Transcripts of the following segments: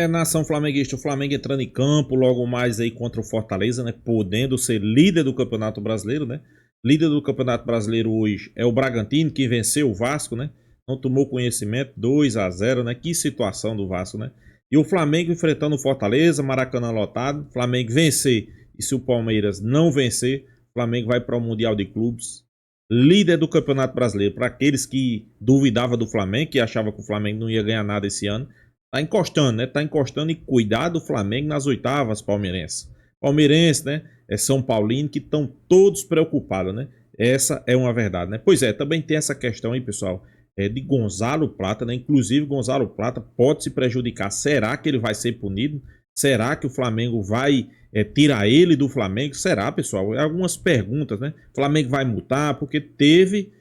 Nação flamenguista, o Flamengo entrando em campo logo mais aí contra o Fortaleza, né? Podendo ser líder do Campeonato Brasileiro, né? Líder do Campeonato Brasileiro hoje é o Bragantino, que venceu o Vasco, né? Não tomou conhecimento, 2-0, né? Que situação do Vasco, né? E o Flamengo enfrentando o Fortaleza, Maracanã lotado. Flamengo vencer, e se o Palmeiras não vencer, o Flamengo vai para o Mundial de Clubes. Líder do Campeonato Brasileiro. Para aqueles que duvidavam do Flamengo, que achavam que o Flamengo não ia ganhar nada esse ano, tá encostando, né? Tá encostando e cuidar do Flamengo nas oitavas palmeirenses. Palmeirense, né? É São Paulino, que estão todos preocupados, né? Essa é uma verdade, né? Pois é, também tem essa questão aí, pessoal, de Gonzalo Plata, né? Inclusive, Gonzalo Plata pode se prejudicar. Será que ele vai ser punido? Será que o Flamengo vai tirar ele do Flamengo? Será, pessoal? Algumas perguntas, né? O Flamengo vai multar, porque teve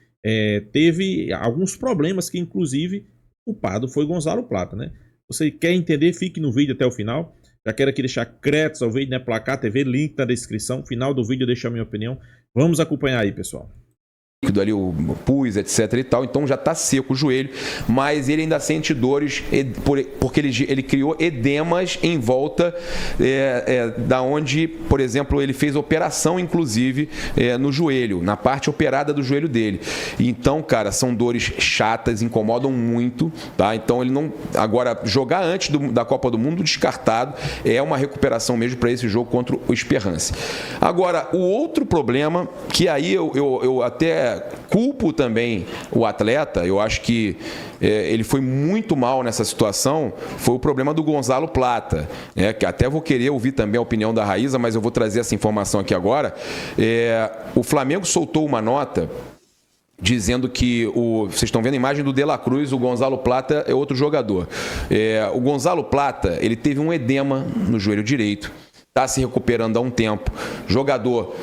alguns problemas que, inclusive, o culpado foi Gonzalo Plata, né? Você quer entender? Fique no vídeo até o final. Já quero aqui deixar créditos ao vídeo, né? Placar TV, link na descrição. Final do vídeo eu deixo a minha opinião. Vamos acompanhar aí, pessoal. Ali o pus, etc e tal, então já está seco o joelho, mas ele ainda sente dores porque ele criou edemas em volta da onde, por exemplo, ele fez operação, inclusive, no joelho, na parte operada do joelho dele. Então, cara, são dores chatas, incomodam muito, tá? Então ele não... Agora, jogar antes da Copa do Mundo, descartado, é uma recuperação mesmo para esse jogo contra o Esperance. Agora, o outro problema, que aí eu até culpo também o atleta, eu acho que ele foi muito mal nessa situação, foi o problema do Gonzalo Plata, que até vou querer ouvir também a opinião da Raíza, mas eu vou trazer essa informação aqui agora. O Flamengo soltou uma nota dizendo que vocês estão vendo a imagem do De La Cruz, o Gonzalo Plata é outro jogador. O Gonzalo Plata, ele teve um edema no joelho direito. Está se recuperando há um tempo. Jogador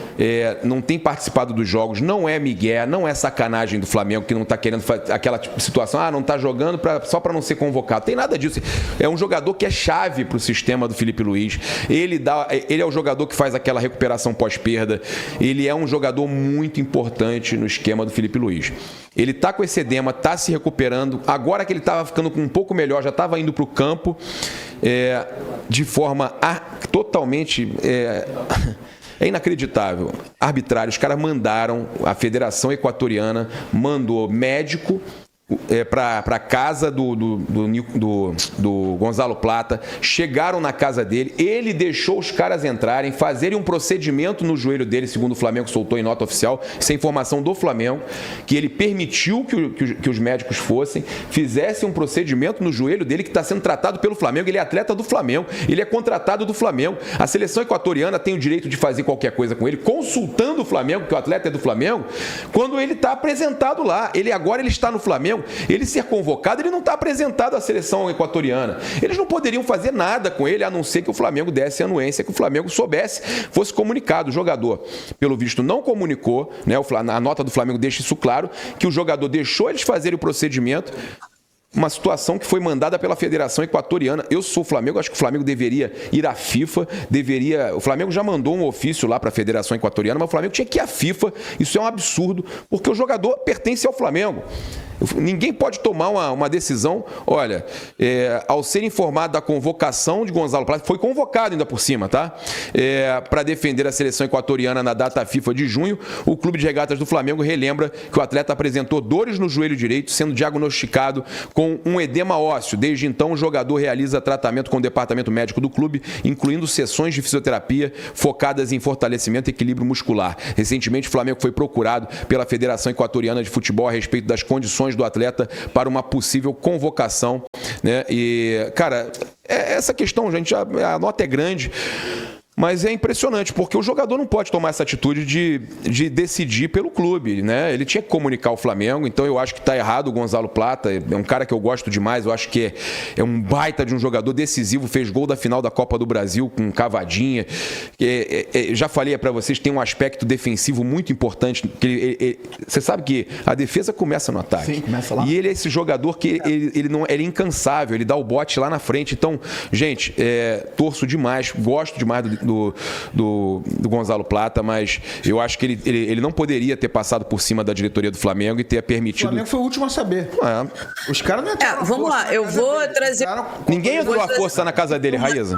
não tem participado dos jogos, não é migué, não é sacanagem do Flamengo que não está querendo fazer aquela situação, não está jogando só para não ser convocado. Tem nada disso. É um jogador que é chave para o sistema do Felipe Luiz. Ele é o jogador que faz aquela recuperação pós-perda. Ele é um jogador muito importante no esquema do Felipe Luiz. Ele está com esse edema, está se recuperando. Agora que ele estava ficando um pouco melhor, já estava indo para o campo de forma totalmente... É inacreditável. Arbitrário, os caras mandaram, a Federação Equatoriana mandou médico para a casa do Gonzalo Plata, chegaram na casa dele, ele deixou os caras entrarem, fazerem um procedimento no joelho dele, segundo o Flamengo soltou em nota oficial, isso é informação do Flamengo, que ele permitiu que os médicos fizessem um procedimento no joelho dele, que está sendo tratado pelo Flamengo. Ele é atleta do Flamengo, ele é contratado do Flamengo, a seleção equatoriana tem o direito de fazer qualquer coisa com ele, consultando o Flamengo, que o atleta é do Flamengo, quando ele está apresentado lá. Agora ele está no Flamengo, ele ser convocado, ele não está apresentado à seleção equatoriana. Eles não poderiam fazer nada com ele, a não ser que o Flamengo desse anuência, que o Flamengo soubesse, fosse comunicado. O jogador, pelo visto, não comunicou, né? A nota do Flamengo deixa isso claro, que o jogador deixou eles fazerem o procedimento. Uma situação que foi mandada pela Federação Equatoriana. Eu sou o Flamengo, acho que o Flamengo deveria ir à FIFA, o Flamengo já mandou um ofício lá para a Federação Equatoriana, mas o Flamengo tinha que ir à FIFA. Isso é um absurdo, porque o jogador pertence ao Flamengo. Ninguém pode tomar uma decisão. Olha, ao ser informado da convocação de Gonzalo Plata, foi convocado ainda por cima, tá? Para defender a seleção equatoriana na data FIFA de junho, o Clube de Regatas do Flamengo relembra que o atleta apresentou dores no joelho direito, sendo diagnosticado com um edema ósseo. Desde então, o jogador realiza tratamento com o departamento médico do clube, incluindo sessões de fisioterapia focadas em fortalecimento e equilíbrio muscular. Recentemente, o Flamengo foi procurado pela Federação Equatoriana de Futebol a respeito das condições do atleta para uma possível convocação, né? E, cara, essa questão, gente, a nota é grande, mas é impressionante, porque o jogador não pode tomar essa atitude de decidir pelo clube, né? Ele tinha que comunicar o Flamengo, então eu acho que está errado o Gonzalo Plata, é um cara que eu gosto demais, eu acho que é um baita de um jogador decisivo, fez gol da final da Copa do Brasil com cavadinha, já falei para vocês, tem um aspecto defensivo muito importante, que você sabe que a defesa começa no ataque. Sim, começa lá. E ele é esse jogador que ele é incansável, ele dá o bote lá na frente, então, gente, torço demais, gosto demais do do Gonzalo Plata, mas eu acho que ele não poderia ter passado por cima da diretoria do Flamengo e ter permitido... O Flamengo foi o último a saber. Os caras não entraram. Vamos lá, eu vou trazer... Ninguém entrou à força na casa dele, Raíza.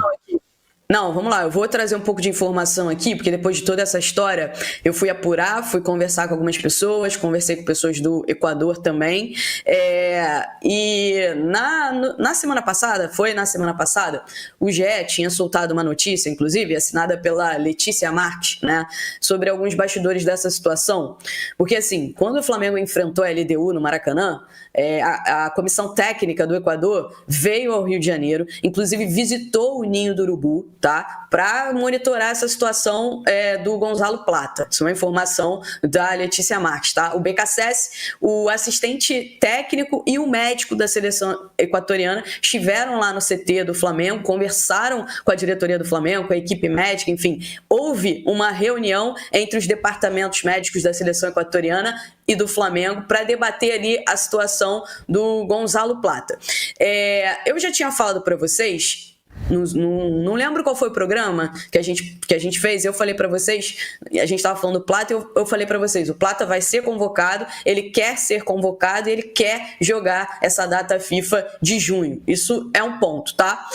Não, vamos lá, eu vou trazer um pouco de informação aqui, porque depois de toda essa história, eu fui apurar, fui conversar com algumas pessoas, conversei com pessoas do Equador também, e na semana passada, o GE tinha soltado uma notícia, inclusive, assinada pela Letícia Marques, né, sobre alguns bastidores dessa situação, porque assim, quando o Flamengo enfrentou a LDU no Maracanã, a comissão técnica do Equador veio ao Rio de Janeiro, inclusive visitou o Ninho do Urubu, tá? Para monitorar essa situação do Gonzalo Plata. Isso é uma informação da Letícia Marques, tá? O BKSS, o assistente técnico e o médico da seleção equatoriana estiveram lá no CT do Flamengo, conversaram com a diretoria do Flamengo, com a equipe médica, enfim, houve uma reunião entre os departamentos médicos da seleção equatoriana e do Flamengo para debater ali a situação do Gonzalo Plata. Eu já tinha falado para vocês, não lembro qual foi o programa que a gente fez, eu falei para vocês, a gente estava falando do Plata, eu falei para vocês, o Plata vai ser convocado, ele quer ser convocado e ele quer jogar essa data FIFA de junho. Isso é um ponto, tá?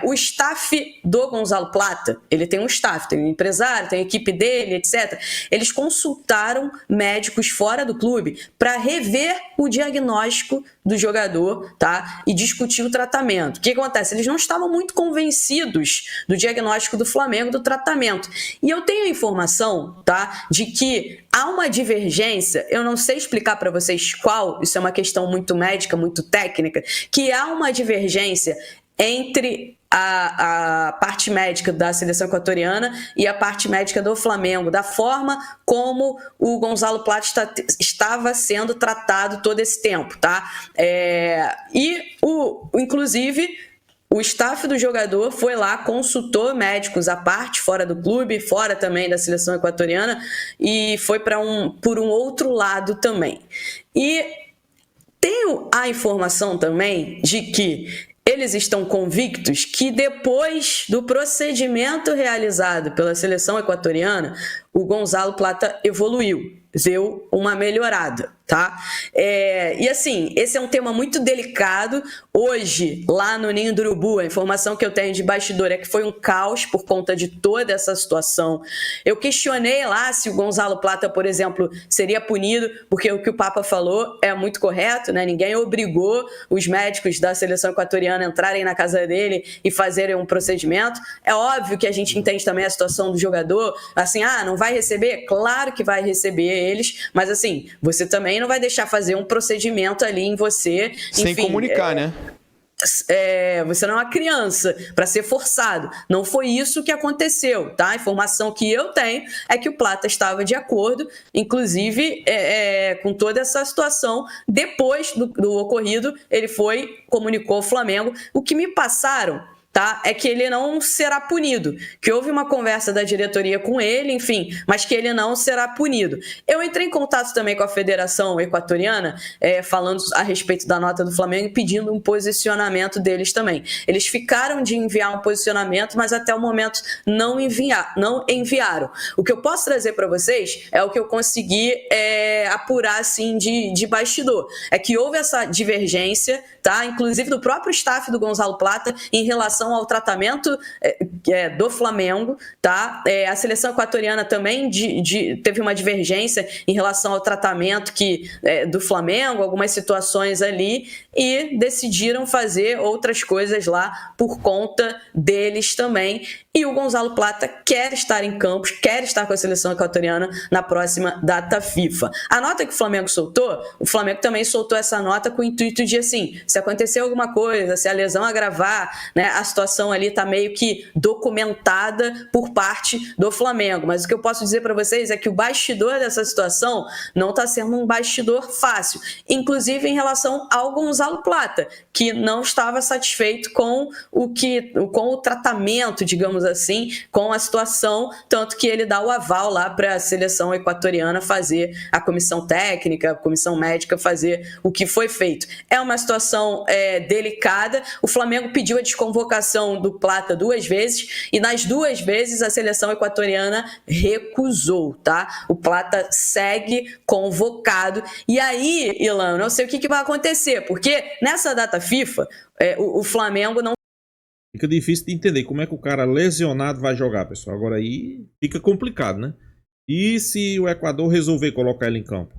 O staff do Gonzalo Plata, ele tem um staff, tem um empresário, tem a equipe dele, etc. Eles consultaram médicos fora do clube para rever o diagnóstico do jogador, tá? E discutir o tratamento. O que acontece? Eles não estavam muito convencidos do diagnóstico do Flamengo, do tratamento. E eu tenho a informação, tá? De que há uma divergência, eu não sei explicar para vocês qual, isso é uma questão muito médica, muito técnica, que há uma divergência entre a parte médica da seleção equatoriana e a parte médica do Flamengo, da forma como o Gonzalo Plata estava sendo tratado todo esse tempo, tá? Inclusive, o staff do jogador foi lá, consultou médicos à parte, fora do clube, fora também da seleção equatoriana, e foi por um outro lado também. E tenho a informação também de que eles estão convictos que depois do procedimento realizado pela seleção equatoriana, o Gonzalo Plata evoluiu, deu uma melhorada, tá? E assim, esse é um tema muito delicado. Hoje, lá no Ninho do Urubu, a informação que eu tenho de bastidor é que foi um caos por conta de toda essa situação. Eu questionei lá se o Gonzalo Plata, por exemplo, seria punido, porque o que o Papa falou é muito correto, né? Ninguém obrigou os médicos da seleção equatoriana a entrarem na casa dele e fazerem um procedimento. É óbvio que a gente entende também a situação do jogador, assim, não vai receber? Claro que vai receber eles, mas assim, você também não vai deixar fazer um procedimento ali em você. Sem comunicar, né? Você não é uma criança para ser forçado. Não foi isso que aconteceu, tá? A informação que eu tenho é que o Plata estava de acordo, inclusive com toda essa situação. Depois do ocorrido, ele comunicou ao Flamengo. O que me passaram, tá, é que ele não será punido, que houve uma conversa da diretoria com ele, enfim, mas que ele não será punido. Eu entrei em contato também com a Federação Equatoriana, falando a respeito da nota do Flamengo, pedindo um posicionamento deles também. Eles ficaram de enviar um posicionamento, mas até o momento não enviaram. O que eu posso trazer para vocês é o que eu consegui apurar assim, de bastidor. É que houve essa divergência, tá, inclusive do próprio staff do Gonzalo Plata em relação ao tratamento do Flamengo, tá? A seleção equatoriana também teve uma divergência em relação ao tratamento do Flamengo, algumas situações ali, e decidiram fazer outras coisas lá por conta deles também. E o Gonzalo Plata quer estar em Campos, quer estar com a seleção equatoriana na próxima data FIFA. A nota que o Flamengo soltou, o Flamengo também soltou essa nota com o intuito de, assim, se acontecer alguma coisa, se a lesão agravar, né, a situação ali está meio que documentada por parte do Flamengo. Mas o que eu posso dizer para vocês é que o bastidor dessa situação não está sendo um bastidor fácil, inclusive em relação ao Gonzalo Plata, que não estava satisfeito com o tratamento, digamos assim, com a situação, tanto que ele dá o aval lá para a seleção equatoriana fazer, a comissão técnica, a comissão médica fazer o que foi feito. É uma situação delicada. O Flamengo pediu a desconvocação convocação do Plata 2 vezes e nas 2 vezes a seleção equatoriana recusou, tá? O Plata segue convocado. E aí, Ilan, não sei o que vai acontecer, porque nessa data FIFA, o Flamengo não... Fica difícil de entender como é que o cara lesionado vai jogar, pessoal. Agora aí fica complicado, né? E se o Equador resolver colocar ele em campo?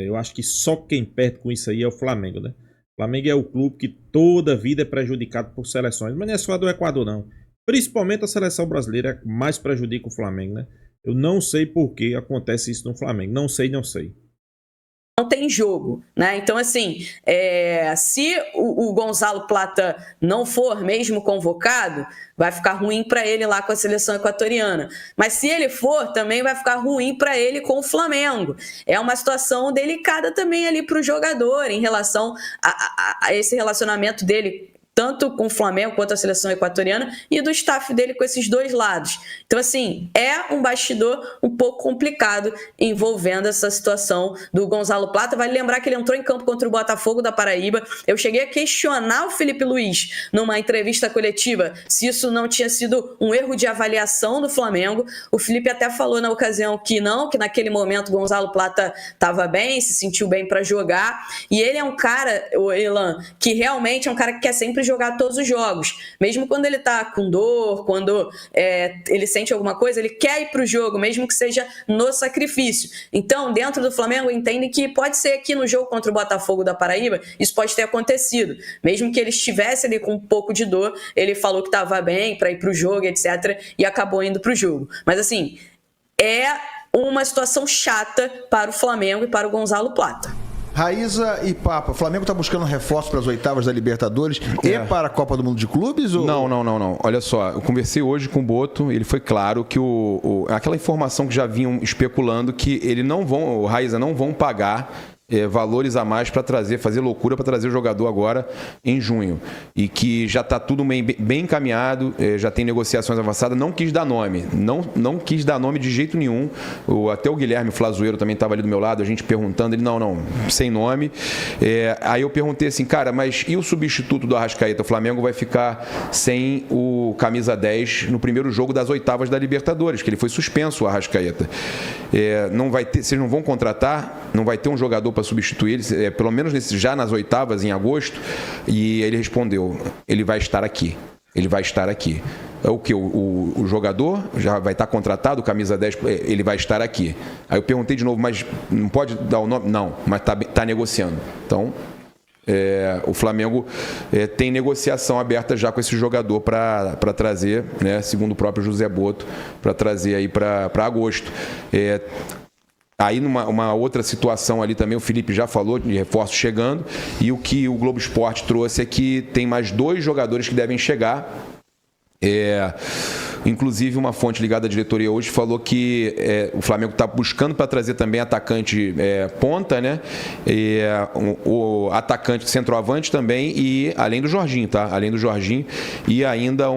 Eu acho que só quem perde com isso aí é o Flamengo, né? O Flamengo é o clube que toda vida é prejudicado por seleções. Mas não é só do Equador, não. Principalmente a seleção brasileira mais prejudica o Flamengo, né? Eu não sei por que acontece isso no Flamengo. Não sei. Não tem jogo, né? Então, assim, se o Gonzalo Plata não for mesmo convocado, vai ficar ruim para ele lá com a seleção equatoriana. Mas se ele for, também vai ficar ruim para ele com o Flamengo. É uma situação delicada também ali para o jogador em relação a esse relacionamento dele, tanto com o Flamengo quanto a seleção equatoriana, e do staff dele com esses dois lados. Então, assim, é um bastidor um pouco complicado envolvendo essa situação do Gonzalo Plata. Vale lembrar que ele entrou em campo contra o Botafogo da Paraíba. Eu cheguei a questionar o Felipe Luiz numa entrevista coletiva se isso não tinha sido um erro de avaliação do Flamengo. O Felipe até falou na ocasião que não, que naquele momento o Gonzalo Plata estava bem, se sentiu bem para jogar. E ele é um cara, o Elan, que realmente é um cara que quer sempre jogar todos os jogos, mesmo quando ele tá com dor, quando ele sente alguma coisa, ele quer ir pro jogo, mesmo que seja no sacrifício. Então, dentro do Flamengo, entende que pode ser aqui no jogo contra o Botafogo da Paraíba, isso pode ter acontecido, mesmo que ele estivesse ali com um pouco de dor, ele falou que estava bem para ir pro jogo, etc, e acabou indo pro jogo. Mas assim, é uma situação chata para o Flamengo e para o Gonzalo Plata. Raíza e Papa, o Flamengo está buscando reforço para as oitavas da Libertadores e para a Copa do Mundo de Clubes? Ou... Não. Olha só, eu conversei hoje com o Boto, ele foi claro que aquela informação que já vinham especulando que o Raíza não vão pagar valores a mais para fazer loucura para trazer o jogador agora em junho. E que já está tudo bem encaminhado, já tem negociações avançadas, não quis dar nome. Não quis dar nome de jeito nenhum. Até o Guilherme Flazoeiro também estava ali do meu lado, a gente perguntando, ele, não, sem nome. Aí eu perguntei assim, cara, mas e o substituto do Arrascaeta? O Flamengo vai ficar sem o camisa 10 no primeiro jogo das oitavas da Libertadores, que ele foi suspenso, o Arrascaeta. Não vai ter, vocês não vão contratar, não vai ter um jogador para substituir ele, pelo menos já nas oitavas, em agosto, e ele respondeu, ele vai estar aqui. É o que? O jogador já vai estar contratado, camisa 10, ele vai estar aqui. Aí eu perguntei de novo, mas não pode dar o nome? Não, mas está negociando. Então, o Flamengo tem negociação aberta já com esse jogador para trazer, né, segundo o próprio José Boto, para trazer aí para agosto. Aí, numa outra situação ali também, o Felipe já falou de reforços chegando, e o que o Globo Esporte trouxe é que tem mais 2 jogadores que devem chegar. Inclusive, uma fonte ligada à diretoria hoje falou que o Flamengo está buscando para trazer também atacante ponta, né? O atacante centroavante também, e além do Jorginho, tá? Além do Jorginho, e ainda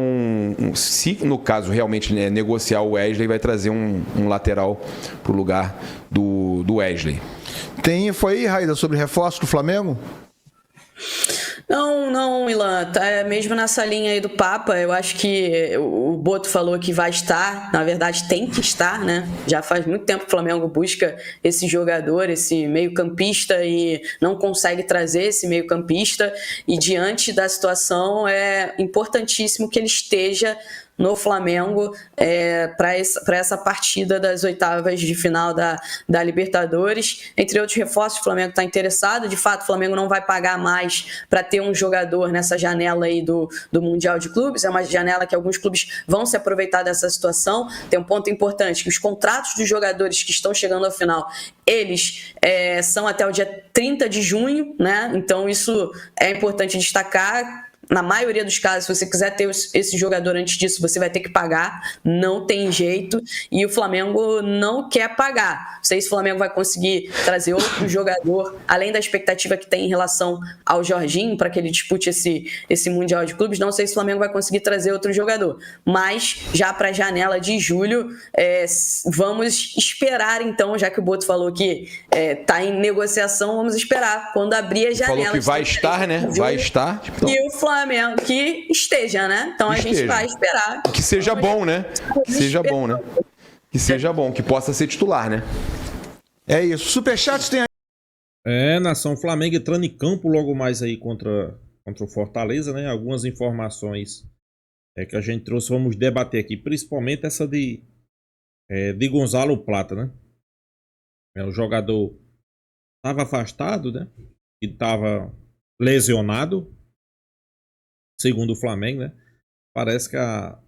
se no caso realmente negociar o Wesley, vai trazer um lateral para o lugar do Wesley. Foi aí, Raíza, sobre reforço do Flamengo? Não, Ilan, tá mesmo nessa linha aí do Papa. Eu acho que o Boto falou que vai estar, na verdade tem que estar, né? Já faz muito tempo que o Flamengo busca esse jogador, esse meio-campista, e não consegue trazer esse meio-campista, e diante da situação é importantíssimo que ele esteja no Flamengo para essa partida das oitavas de final da Libertadores. Entre outros reforços, o Flamengo está interessado. De fato, o Flamengo não vai pagar mais para ter um jogador nessa janela aí do Mundial de Clubes. É uma janela que alguns clubes vão se aproveitar dessa situação. Tem um ponto importante, que os contratos dos jogadores que estão chegando ao final, eles são até o dia 30 de junho, né? Então isso é importante destacar. Na maioria dos casos, se você quiser ter esse jogador antes disso, você vai ter que pagar, não tem jeito, e o Flamengo não quer pagar. Não sei se o Flamengo vai conseguir trazer outro jogador, além da expectativa que tem em relação ao Jorginho, para que ele dispute esse Mundial de Clubes, não sei se o Flamengo vai conseguir trazer outro jogador, mas já para a janela de julho, vamos esperar então, já que o Boto falou que está em negociação, vamos esperar quando abrir a janela. Falou que vai estar, né? Vai estar. E o Flamengo Flamengo, que esteja, né? Então a gente vai esperar. Que seja bom, né? Que seja bom, né? Que seja bom, que possa ser titular, né? É isso. Superchat tem aí. Nação Flamengo entrando em campo logo mais aí contra o Fortaleza, né? Algumas informações que a gente trouxe, vamos debater aqui, principalmente essa de Gonzalo Plata, né? O jogador estava afastado, né? E estava lesionado, segundo o Flamengo, né? Parece que a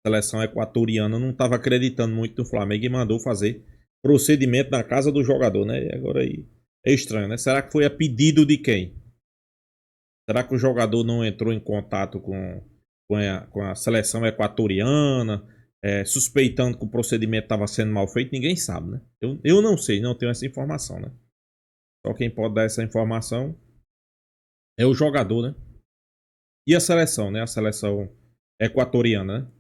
seleção equatoriana não estava acreditando muito no Flamengo e mandou fazer procedimento na casa do jogador, né? E agora aí é estranho, né? Será que foi a pedido de quem? Será que o jogador não entrou em contato com a seleção equatoriana, suspeitando que o procedimento estava sendo mal feito? Ninguém sabe, né? Eu não sei, não tenho essa informação, né? Só quem pode dar essa informação é o jogador, né? E a seleção, né? A seleção equatoriana, né?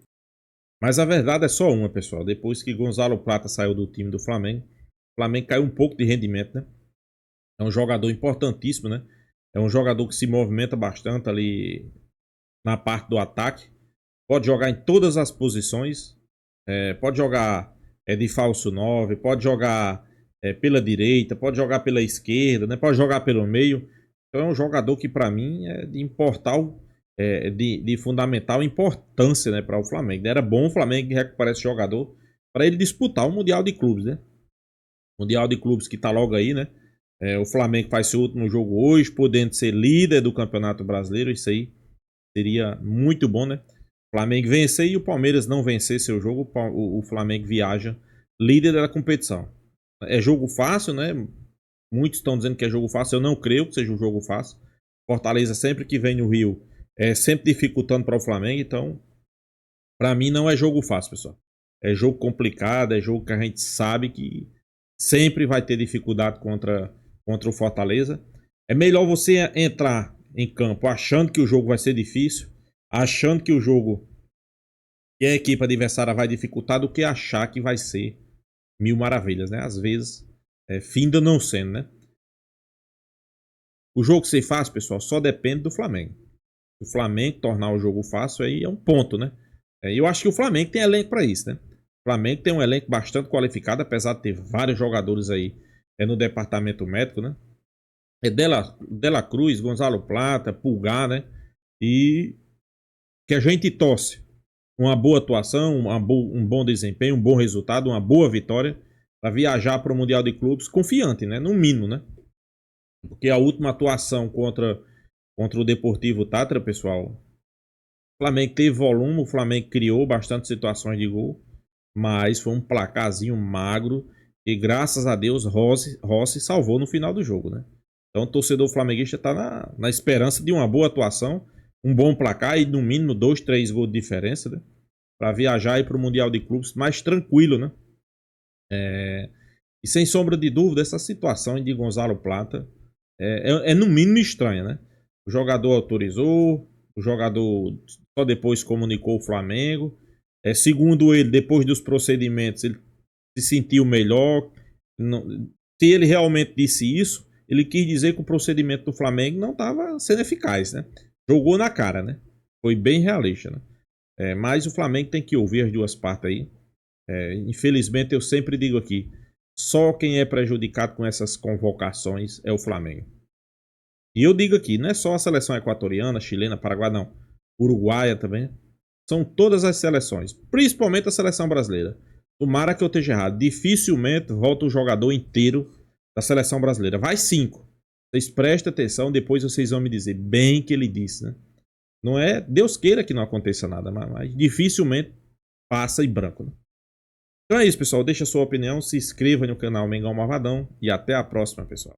Mas a verdade é só uma, pessoal. Depois que Gonzalo Plata saiu do time do Flamengo, o Flamengo caiu um pouco de rendimento, né? É um jogador importantíssimo, né? É um jogador que se movimenta bastante ali na parte do ataque. Pode jogar em todas as posições. Pode jogar de falso 9, pode jogar pela direita, pode jogar pela esquerda, né? Pode jogar pelo meio. Então é um jogador que para mim é de fundamental importância, né, para o Flamengo. Era bom o Flamengo recuperar esse jogador para ele disputar o Mundial de Clubes, né? Mundial de Clubes que tá logo aí, né? O Flamengo faz seu último jogo hoje, podendo ser líder do Campeonato Brasileiro. Isso aí seria muito bom, né? O Flamengo vencer e o Palmeiras não vencer seu jogo, o Flamengo viaja líder da competição. É jogo fácil, né? Muitos estão dizendo que é jogo fácil. Eu não creio que seja um jogo fácil. Fortaleza sempre que vem no Rio sempre dificultando para o Flamengo. Então, para mim não é jogo fácil, pessoal. É jogo complicado, é jogo que a gente sabe que sempre vai ter dificuldade contra o Fortaleza. É melhor você entrar em campo achando que o jogo vai ser difícil, achando que o jogo que a equipe adversária vai dificultar, do que achar que vai ser mil maravilhas, né? Às vezes, finda não sendo, né? O jogo ser fácil, pessoal, só depende do Flamengo. O Flamengo tornar o jogo fácil aí é um ponto, né? Eu acho que o Flamengo tem elenco para isso, né? O Flamengo tem um elenco bastante qualificado, apesar de ter vários jogadores aí no departamento médico, né? Dela Cruz, Gonzalo Plata, Pulgar, né? E que a gente torce uma boa atuação, um bom desempenho, um bom resultado, uma boa vitória para viajar para o Mundial de Clubes confiante, né? No mínimo, né? Porque a última atuação contra o Deportivo Tátira, pessoal, o Flamengo teve volume, o Flamengo criou bastante situações de gol, mas foi um placarzinho magro e graças a Deus Rossi salvou no final do jogo, né? Então o torcedor flamenguista está na esperança de uma boa atuação, um bom placar e no mínimo 2, 3 gols de diferença, né? Para viajar para o Mundial de Clubes mais tranquilo, né? E sem sombra de dúvida, essa situação de Gonzalo Plata é no mínimo estranha, né? O jogador autorizou, o jogador só depois comunicou o Flamengo. Segundo ele, depois dos procedimentos, ele se sentiu melhor. Se ele realmente disse isso, ele quis dizer que o procedimento do Flamengo não estava sendo eficaz, né? Jogou na cara, né? Foi bem realista, né? Mas o Flamengo tem que ouvir as duas partes aí. Infelizmente, eu sempre digo aqui, só quem é prejudicado com essas convocações é o Flamengo. E eu digo aqui, não é só a seleção equatoriana, chilena, paraguaia, não. Uruguaia também. São todas as seleções, principalmente a seleção brasileira. Tomara que eu esteja errado. Dificilmente volta o jogador inteiro da seleção brasileira. Vai 5. Vocês prestem atenção, depois vocês vão me dizer bem que ele disse, né? Não é, Deus queira que não aconteça nada, mas dificilmente passa em branco, né? Então é isso, pessoal. Deixa a sua opinião, se inscreva no canal Mengão Malvadão e até a próxima, pessoal.